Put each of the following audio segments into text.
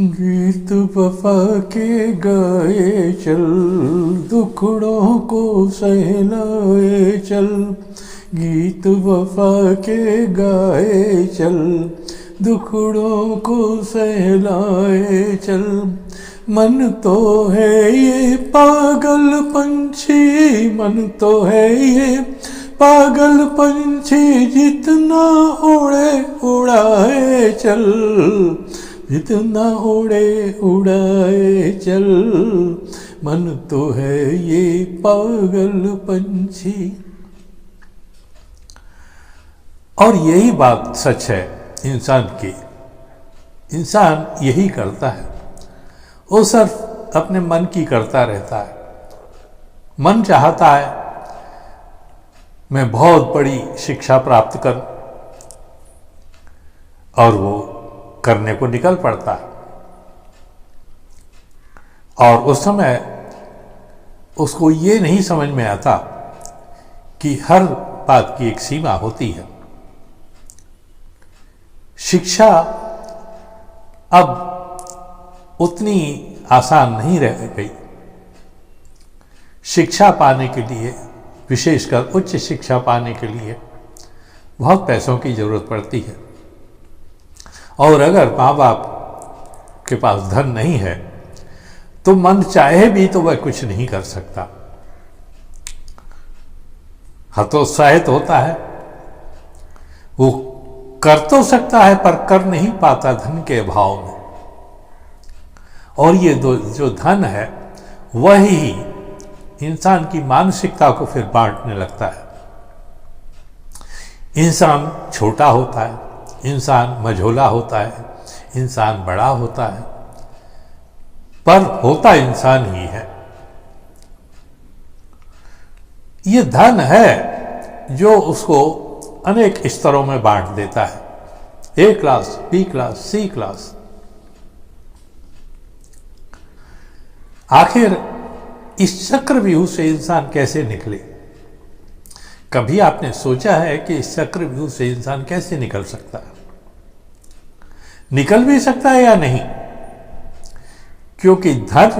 गीत वफा के गाए चल, दुखड़ों को सहलाए चल। गीत वफा के गाए चल, दुखड़ों को सहलाए चल। मन तो है ये पागल पंछी, मन तो है ये पागल पंछी, जितना उड़े उड़ाए चल, जितना उड़े उड़ाए चल। मन तो है ये पागल पंछी। और यही बात सच है इंसान की। इंसान यही करता है, वो सिर्फ अपने मन की करता रहता है। मन चाहता है मैं बहुत बड़ी शिक्षा प्राप्त करूं, और वो करने को निकल पड़ता है। और उस समय उसको ये नहीं समझ में आता कि हर बात की एक सीमा होती है। शिक्षा अब उतनी आसान नहीं रह गई। शिक्षा पाने के लिए, विशेषकर उच्च शिक्षा पाने के लिए बहुत पैसों की जरूरत पड़ती है। और अगर माँ बाप के पास धन नहीं है तो मन चाहे भी तो वह कुछ नहीं कर सकता। हतोत्साहित होता है, वो कर तो सकता है पर कर नहीं पाता धन के अभाव में। और ये जो धन है वही इंसान की मानसिकता को फिर बांटने लगता है। इंसान छोटा होता है, इंसान मझोला होता है, इंसान बड़ा होता है, पर होता इंसान ही है। ये धन है जो उसको अनेक स्तरों में बांट देता है, ए क्लास, बी क्लास, सी क्लास। आखिर इस चक्रव्यूह से इंसान कैसे निकले? कभी आपने सोचा है कि इस चक्रव्यूह से इंसान कैसे निकल सकता है? निकल भी सकता है या नहीं? क्योंकि धन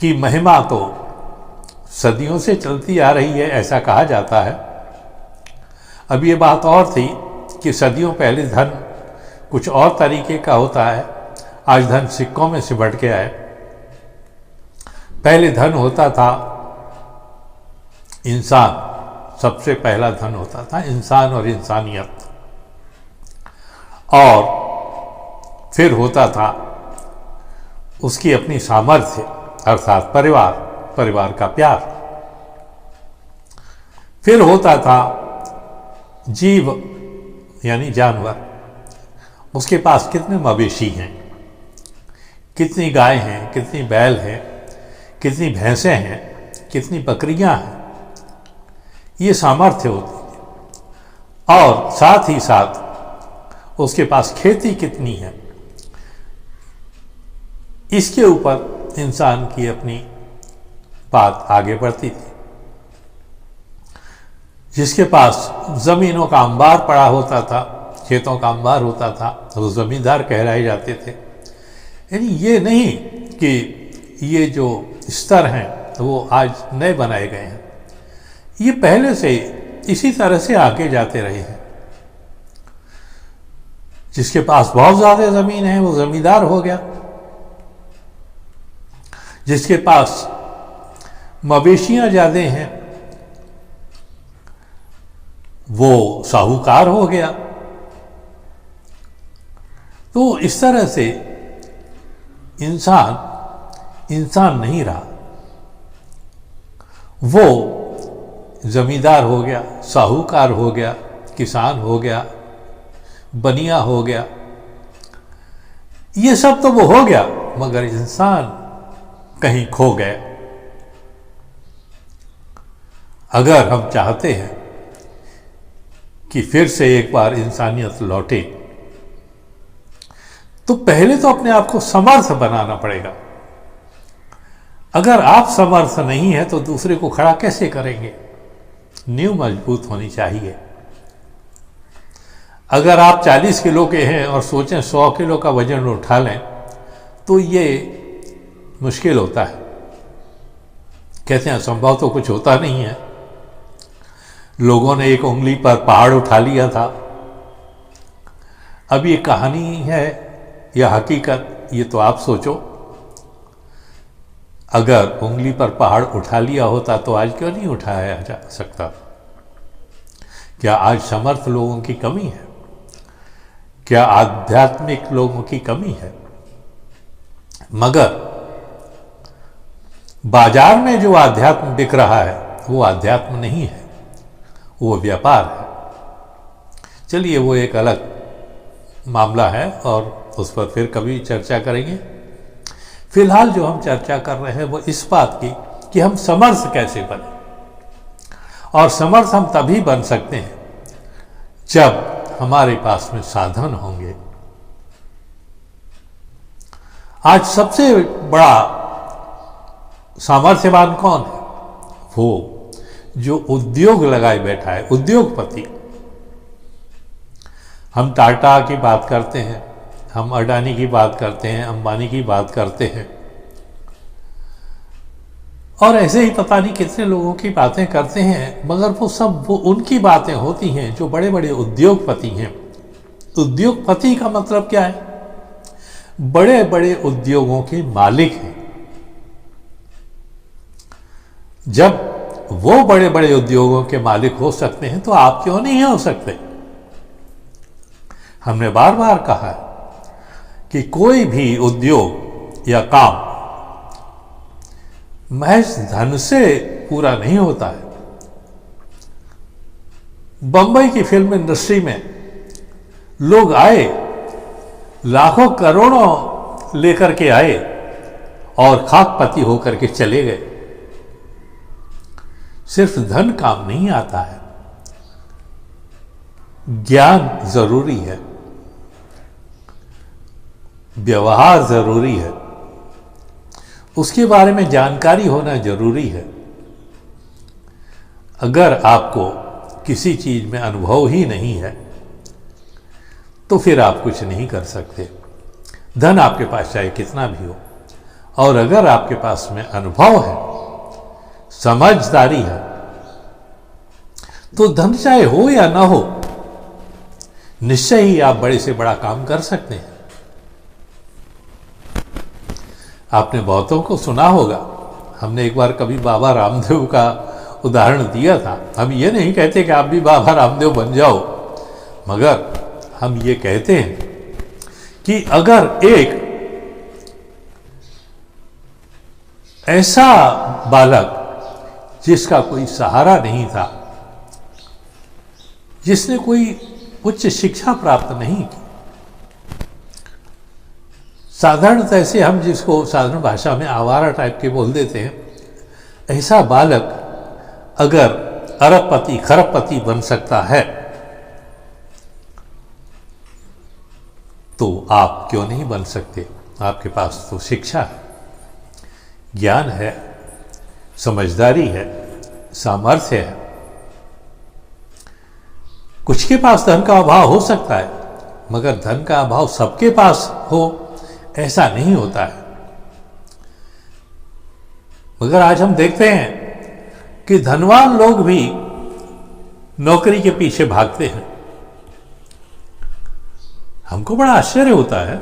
की महिमा तो सदियों से चलती आ रही है, ऐसा कहा जाता है। अब ये बात और थी कि सदियों पहले धन कुछ और तरीके का होता है, आज धन सिक्कों में सिमट के आए। पहले धन होता था इंसान, सबसे पहला धन होता था इंसान और इंसानियत। और फिर होता था उसकी अपनी सामर्थ्य, अर्थात परिवार, परिवार का प्यार। फिर होता था जीव यानी जानवर, उसके पास कितने मवेशी हैं, कितनी गाय हैं, कितनी बैल हैं, कितनी भैंसें हैं, कितनी बकरियां हैं, ये सामर्थ्य होती है। और साथ ही साथ उसके पास खेती कितनी है, इसके ऊपर इंसान की अपनी बात आगे बढ़ती थी। जिसके पास जमीनों का अंबार पड़ा होता था, खेतों का अंबार होता था, वो जमींदार कहलाए जाते थे। यानी ये नहीं कि ये जो स्तर हैं वो आज नए बनाए गए हैं, ये पहले से इसी तरह से आगे जाते रहे हैं। जिसके पास बहुत ज्यादा जमीन है वो जमींदार हो गया, जिसके पास मवेशियां ज्यादा हैं वो साहूकार हो गया। तो इस तरह से इंसान नहीं रहा, वो जमींदार हो गया, साहूकार हो गया, किसान हो गया, बनिया हो गया। ये सब तो वो हो गया, मगर इंसान कहीं खो गए। अगर हम चाहते हैं कि फिर से एक बार इंसानियत लौटे तो पहले तो अपने आप को समर्थ बनाना पड़ेगा। अगर आप समर्थ नहीं है तो दूसरे को खड़ा कैसे करेंगे? नींव मजबूत होनी चाहिए। अगर आप 40 किलो के हैं और सोचें 100 किलो का वजन उठा लें तो ये मुश्किल होता है। कहते हैं असंभव तो कुछ होता नहीं है। लोगों ने एक उंगली पर पहाड़ उठा लिया था। अब ये कहानी है या हकीकत, ये तो आप सोचो। अगर उंगली पर पहाड़ उठा लिया होता तो आज क्यों नहीं उठाया जा सकता? क्या आज समर्थ लोगों की कमी है? क्या आध्यात्मिक लोगों की कमी है? मगर बाजार में जो आध्यात्म बिक रहा है वो आध्यात्म नहीं है, वो व्यापार है। चलिए वो एक अलग मामला है और उस पर फिर कभी चर्चा करेंगे। फिलहाल जो हम चर्चा कर रहे हैं वो इस बात की कि हम समर्थ कैसे बने। और समर्थ हम तभी बन सकते हैं जब हमारे पास में साधन होंगे। आज सबसे बड़ा सामर्थ्यवान कौन है? वो जो उद्योग लगाए बैठा है, उद्योगपति। हम टाटा की बात करते हैं, हम अडानी की बात करते हैं, अंबानी की बात करते हैं, और ऐसे ही पता नहीं कितने लोगों की बातें करते हैं, मगर वो उनकी बातें होती हैं जो बड़े बड़े उद्योगपति हैं। उद्योगपति का मतलब क्या है? बड़े बड़े उद्योगों के मालिक हैं। जब वो बड़े बड़े उद्योगों के मालिक हो सकते हैं तो आप क्यों नहीं हो सकते? हमने बार बार कहा है कि कोई भी उद्योग या काम महज धन से पूरा नहीं होता है। बंबई की फिल्म इंडस्ट्री में लोग आए, लाखों करोड़ों लेकर के आए और खाकपति होकर के चले गए। सिर्फ धन काम नहीं आता है, ज्ञान जरूरी है, व्यवहार जरूरी है, उसके बारे में जानकारी होना जरूरी है। अगर आपको किसी चीज में अनुभव ही नहीं है तो फिर आप कुछ नहीं कर सकते। धन आपके पास चाहे कितना भी हो, और अगर आपके पास में अनुभव है, समझदारी है, तो धन चाहे हो या ना हो, निश्चय ही आप बड़े से बड़ा काम कर सकते हैं। आपने बहुतों को सुना होगा, हमने एक बार कभी बाबा रामदेव का उदाहरण दिया था। हम ये नहीं कहते कि आप भी बाबा रामदेव बन जाओ, मगर हम ये कहते हैं कि अगर एक ऐसा बालक जिसका कोई सहारा नहीं था, जिसने कोई उच्च शिक्षा प्राप्त नहीं की, साधारणतः से हम जिसको साधारण भाषा में आवारा टाइप के बोल देते हैं, ऐसा बालक अगर अरबपति खरबपति बन सकता है तो आप क्यों नहीं बन सकते? आपके पास तो शिक्षा है, ज्ञान है, समझदारी है, सामर्थ्य है। कुछ के पास धन का अभाव हो सकता है, मगर धन का अभाव सबके पास हो ऐसा नहीं होता है। मगर आज हम देखते हैं कि धनवान लोग भी नौकरी के पीछे भागते हैं। हमको बड़ा आश्चर्य होता है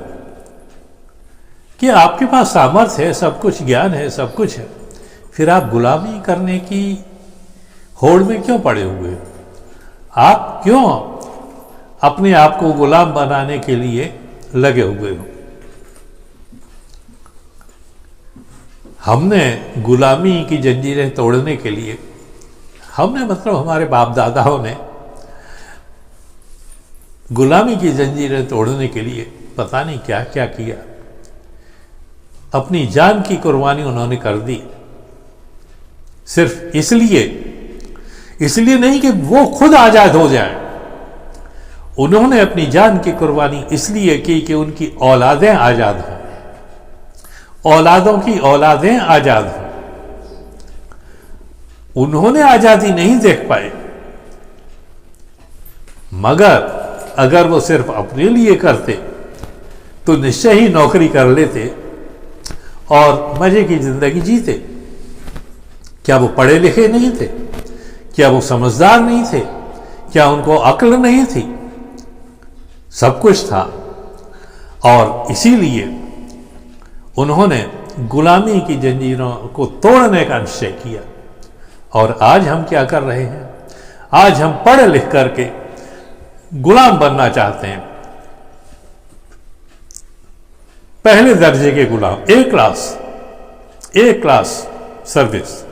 कि आपके पास सामर्थ्य है, सब कुछ ज्ञान है, सब कुछ है, फिर आप गुलामी करने की होड़ में क्यों पड़े हुए? आप क्यों अपने आप को गुलाम बनाने के लिए लगे हुए हो? हमने गुलामी की जंजीरें तोड़ने के लिए, हमने मतलब हमारे बाप दादाओं ने गुलामी की जंजीरें तोड़ने के लिए पता नहीं क्या क्या किया। अपनी जान की कुर्बानी उन्होंने कर दी, सिर्फ इसलिए नहीं कि वो खुद आजाद हो जाए। उन्होंने अपनी जान की कुर्बानी इसलिए की कि उनकी औलादें आजाद हों, औलादों की औलादें आजाद हों। उन्होंने आजादी नहीं देख पाए, मगर अगर वो सिर्फ अपने लिए करते तो निश्चय ही नौकरी कर लेते और मजे की जिंदगी जीते। क्या वो पढ़े लिखे नहीं थे? क्या वो समझदार नहीं थे? क्या उनको अक्ल नहीं थी? सब कुछ था। और इसीलिए उन्होंने गुलामी की जंजीरों को तोड़ने का निश्चय किया। और आज हम क्या कर रहे हैं? आज हम पढ़ लिख करके गुलाम बनना चाहते हैं, पहले दर्जे के गुलाम। A class service,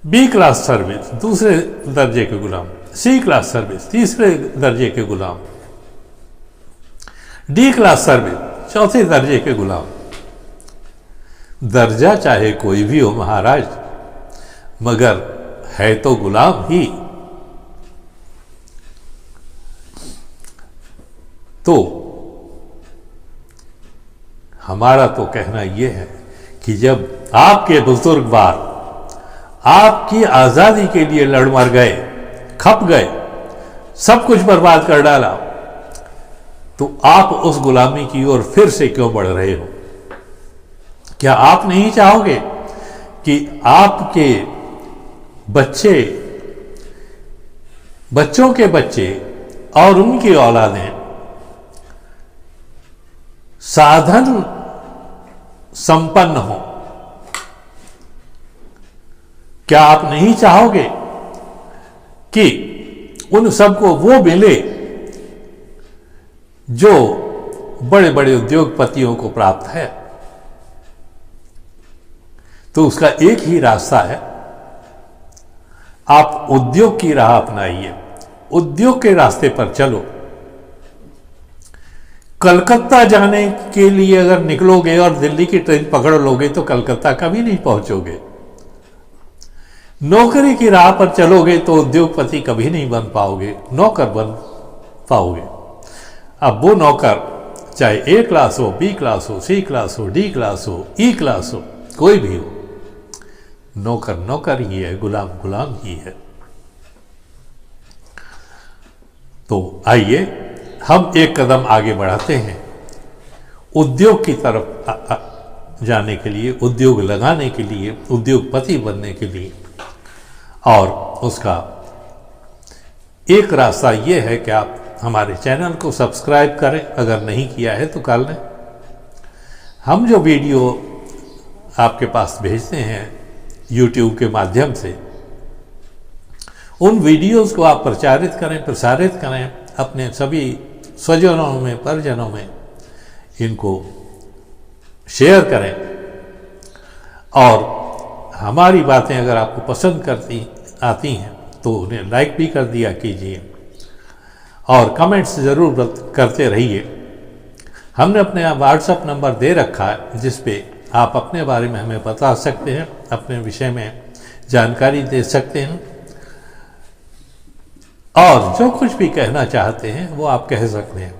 B class service दूसरे दर्जे के गुलाम, सी क्लास सर्विस तीसरे दर्जे के गुलाम, डी क्लास सर्विस चौथे दर्जे के गुलाम। दर्जा चाहे कोई भी हो महाराज, मगर है तो गुलाम ही। तो हमारा तो कहना यह है कि जब आपके बुजुर्गवार आपकी आजादी के लिए लड़ मर गए, खप गए, सब कुछ बर्बाद कर डाला, तो आप उस गुलामी की ओर फिर से क्यों बढ़ रहे हो? क्या आप नहीं चाहोगे कि आपके बच्चे, बच्चों के बच्चे और उनकी औलादें साधन संपन्न हो? क्या आप नहीं चाहोगे कि उन सबको वो मिले जो बड़े बड़े उद्योगपतियों को प्राप्त है? तो उसका एक ही रास्ता है, आप उद्योग की राह अपनाइए, उद्योग के रास्ते पर चलो। कलकत्ता जाने के लिए अगर निकलोगे और दिल्ली की ट्रेन पकड़ लोगे तो कलकत्ता कभी नहीं पहुंचोगे। नौकरी की राह पर चलोगे तो उद्योगपति कभी नहीं बन पाओगे, नौकर बन पाओगे। अब वो नौकर चाहे ए क्लास हो, बी क्लास हो, सी क्लास हो, डी क्लास हो, ई क्लास हो, कोई भी हो, नौकर नौकर ही है, गुलाम गुलाम ही है। तो आइए हम एक कदम आगे बढ़ाते हैं उद्योग की तरफ जाने के लिए, उद्योग लगाने के लिए, उद्योगपति बनने के लिए। और उसका एक रास्ता यह है कि आप हमारे चैनल को सब्सक्राइब करें, अगर नहीं किया है तो कर लें। हम जो वीडियो आपके पास भेजते हैं YouTube के माध्यम से, उन वीडियोस को आप प्रचारित करें, प्रसारित करें, अपने सभी स्वजनों में, परिजनों में इनको शेयर करें। और हमारी बातें अगर आपको पसंद आती हैं तो उन्हें लाइक भी कर दिया कीजिए और कमेंट्स ज़रूर करते रहिए। हमने अपने व्हाट्सएप नंबर दे रखा है जिस पे आप अपने बारे में हमें बता सकते हैं, अपने विषय में जानकारी दे सकते हैं और जो कुछ भी कहना चाहते हैं वो आप कह सकते हैं।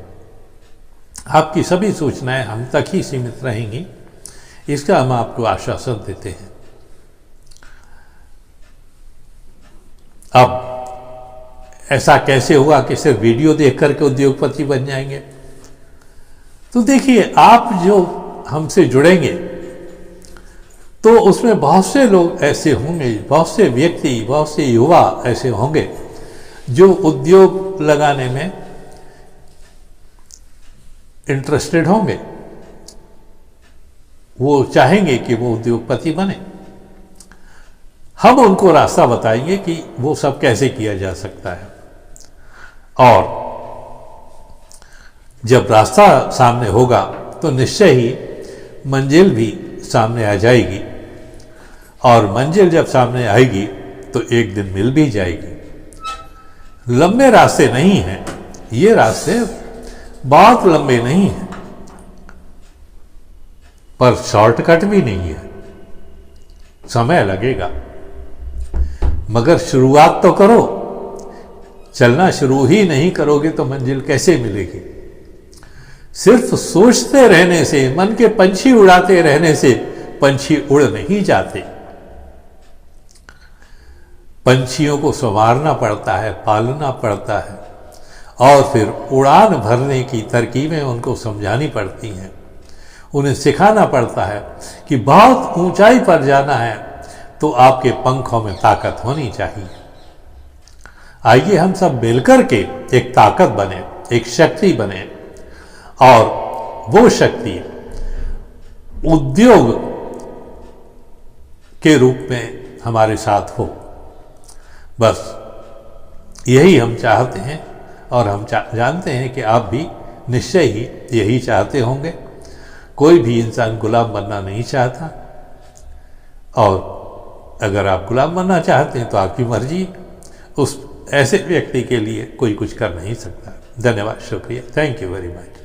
आपकी सभी सूचनाएं हम तक ही सीमित रहेंगी, इसका हम आपको आश्वासन देते हैं। अब ऐसा कैसे हुआ कि सिर्फ वीडियो देख करके उद्योगपति बन जाएंगे? तो देखिए, आप जो हमसे जुड़ेंगे तो उसमें बहुत से लोग ऐसे होंगे, बहुत से व्यक्ति, बहुत से युवा ऐसे होंगे जो उद्योग लगाने में इंटरेस्टेड होंगे। वो चाहेंगे कि वो उद्योगपति बने। हम उनको रास्ता बताएंगे कि वो सब कैसे किया जा सकता है। और जब रास्ता सामने होगा तो निश्चय ही मंजिल भी सामने आ जाएगी, और मंजिल जब सामने आएगी तो एक दिन मिल भी जाएगी। लंबे रास्ते नहीं हैं, ये रास्ते बहुत लंबे नहीं हैं, पर शॉर्टकट भी नहीं है। समय लगेगा, मगर शुरुआत तो करो। चलना शुरू ही नहीं करोगे तो मंजिल कैसे मिलेगी? सिर्फ सोचते रहने से, मन के पंछी उड़ाते रहने से पंछी उड़ नहीं जाते। पंछियों को संवारना पड़ता है, पालना पड़ता है, और फिर उड़ान भरने की तरकीबें उनको समझानी पड़ती हैं। उन्हें सिखाना पड़ता है कि बहुत ऊंचाई पर जाना है तो आपके पंखों में ताकत होनी चाहिए। आइए हम सब मिलकर के एक ताकत बने, एक शक्ति बने, और वो शक्ति उद्योग के रूप में हमारे साथ हो। बस यही हम चाहते हैं, और हम जानते हैं कि आप भी निश्चय ही यही चाहते होंगे। कोई भी इंसान गुलाम बनना नहीं चाहता, और अगर आप गुलाम बनना चाहते हैं तो आपकी मर्जी, उस ऐसे व्यक्ति के लिए कोई कुछ कर नहीं सकता। धन्यवाद, शुक्रिया, थैंक यू वेरी मच।